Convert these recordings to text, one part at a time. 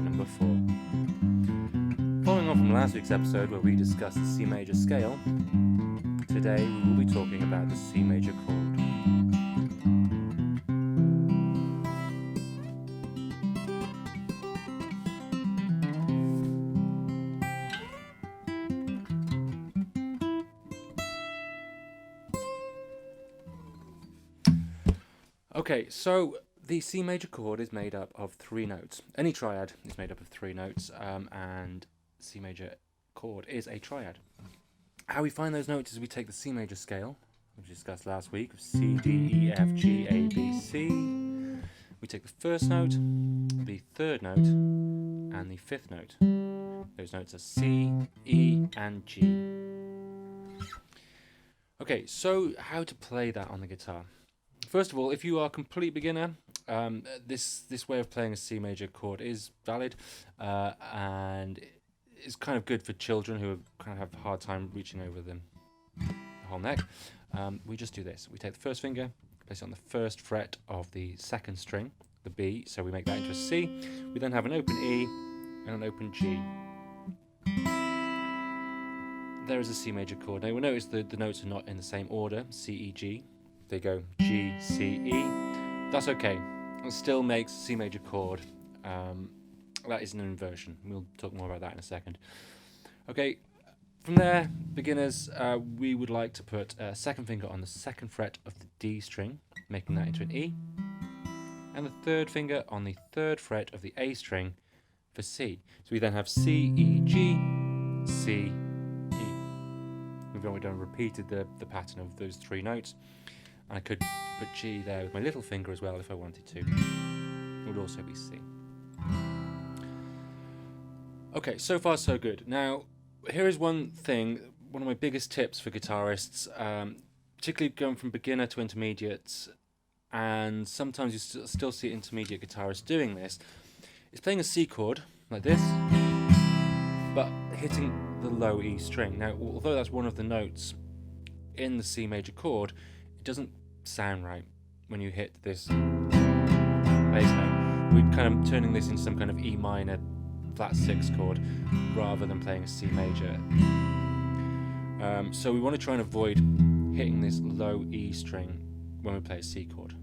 episode number 4. Following on from last week's episode where we discussed the C major scale, today we will be talking about the C major chord. Okay, so the C major chord is made up of 3 notes. Any triad is made up of 3 notes, and C major chord is a triad. How we find those notes is we take the C major scale, which we discussed last week, of C, D, E, F, G, A, B, C. We take the first note, the third note, and the fifth note. Those notes are C, E, and G. Okay, so how to play that on the guitar? First of all, if you are a complete beginner, this way of playing a C major chord is valid, and it's kind of good for children who kind of have a hard time reaching over the whole neck. We just do this. We take the first finger, place it on the first fret of the second string, the B, so we make that into a C. We then have an open E and an open G. There is a C major chord. Now you'll notice the notes are not in the same order, C, E, G. They go G, C, E. That's okay. It still makes C major chord. That is an inversion. We'll talk more about that in a second. Okay, from there, beginners, we would like to put a second finger on the second fret of the D string, making that into an E, and the third finger on the third fret of the A string for C. So we then have C, E, G, C, E. We've already repeated the pattern of those 3 notes. I could put G there with my little finger as well if I wanted to. It would also be C. Okay, so far so good. Now, here is one thing, one of my biggest tips for guitarists, particularly going from beginner to intermediate, and sometimes you still see intermediate guitarists doing this, is playing a C chord, like this, but hitting the low E string. Now, although that's one of the notes in the C major chord, it doesn't sound right when you hit this bass note. We're kind of turning this into some kind of E minor flat 6 chord rather than playing a C major. So we want to try and avoid hitting this low E string when we play a C chord.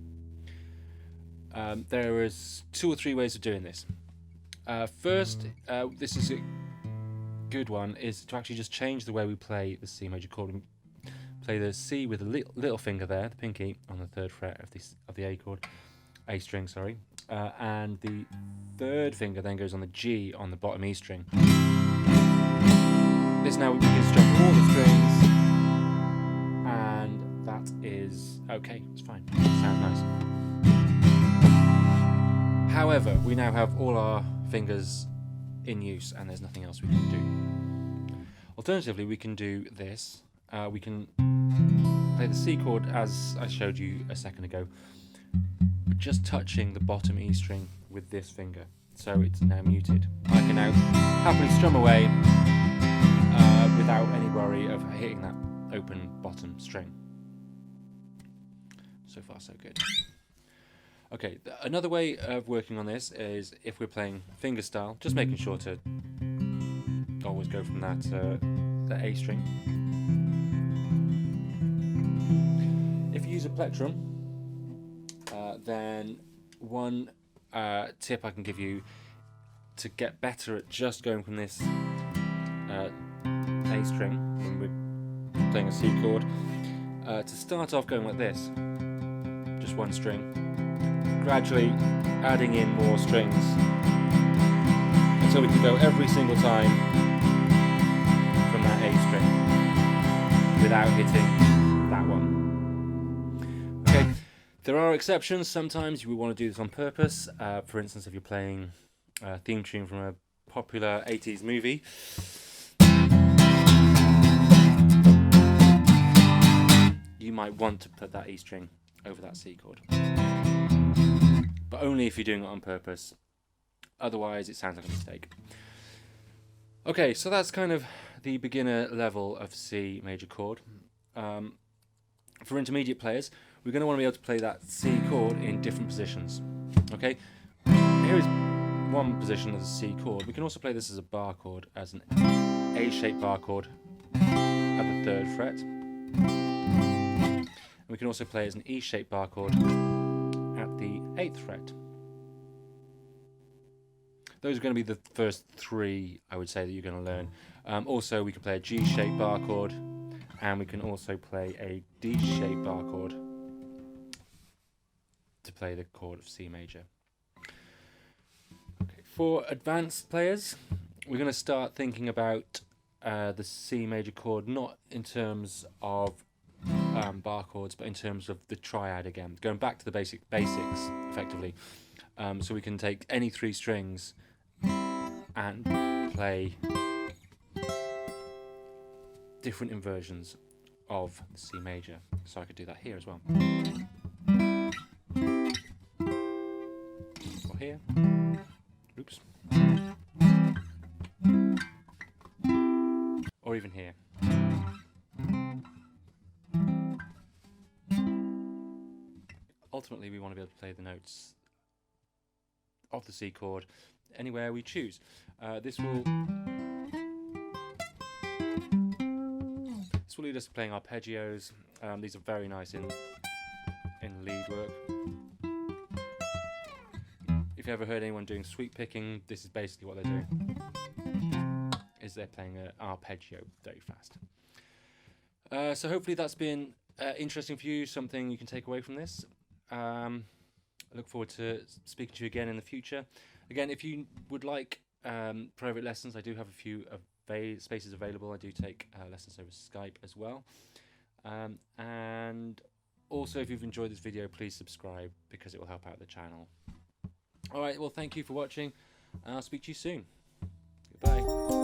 There is 2 or 3 ways of doing this. First, this is a good one, is to actually just change the way we play the C major chord. Play the C with the little finger there, the pinky, on the third fret of the A string, sorry, and the third finger then goes on the G on the bottom E string. This now we can strum all the strings, and that is okay. It's fine. It sounds nice. However, we now have all our fingers in use, and there's nothing else we can do. Alternatively, we can do this. We can play the C chord as I showed you a second ago, but just touching the bottom E string with this finger, so it's now muted. I can now happily strum away without any worry of hitting that open bottom string. So far so good. Okay, another way of working on this is if we're playing fingerstyle, just making sure to always go from that A string. If you use a plectrum, then one tip I can give you to get better at just going from this A string when we're playing a C chord, to start off going like this, just one string, gradually adding in more strings until we can go every single time from that A string without hitting that one. There are exceptions. Sometimes you will want to do this on purpose. For instance, if you're playing a theme tune from a popular 80s movie, you might want to put that E string over that C chord. But only if you're doing it on purpose. Otherwise, it sounds like a mistake. Okay, so that's kind of the beginner level of C major chord. For intermediate players, we're going to want to be able to play that C chord in different positions. Okay, here is one position as a C chord. We can also play this as a bar chord, as an A-shaped bar chord at the 3rd fret. And we can also play it as an E-shaped bar chord at the 8th fret. Those are going to be the first 3, I would say, that you're going to learn. Also, we can play a G-shaped bar chord, and we can also play a D-shaped bar chord to play the chord of C major. Okay. For advanced players, we're going to start thinking about the C major chord, not in terms of bar chords, but in terms of the triad again, going back to the basics, effectively. So we can take any 3 strings and play different inversions of the C major. So I could do that here as well. Or here. Oops. Or even here. Ultimately, we want to be able to play the notes of the C chord anywhere we choose. This will lead us to playing arpeggios. These are very nice in lead work. If you ever heard anyone doing sweep picking, this is basically what they're doing. Is they're playing an arpeggio very fast. So hopefully that's been interesting for you, something you can take away from this. I look forward to speaking to you again in the future. Again, if you would like private lessons, I do have a few spaces available. I do take lessons over Skype as well. And also, if you've enjoyed this video, please subscribe because it will help out the channel. Alright, well, thank you for watching, and I'll speak to you soon. Goodbye.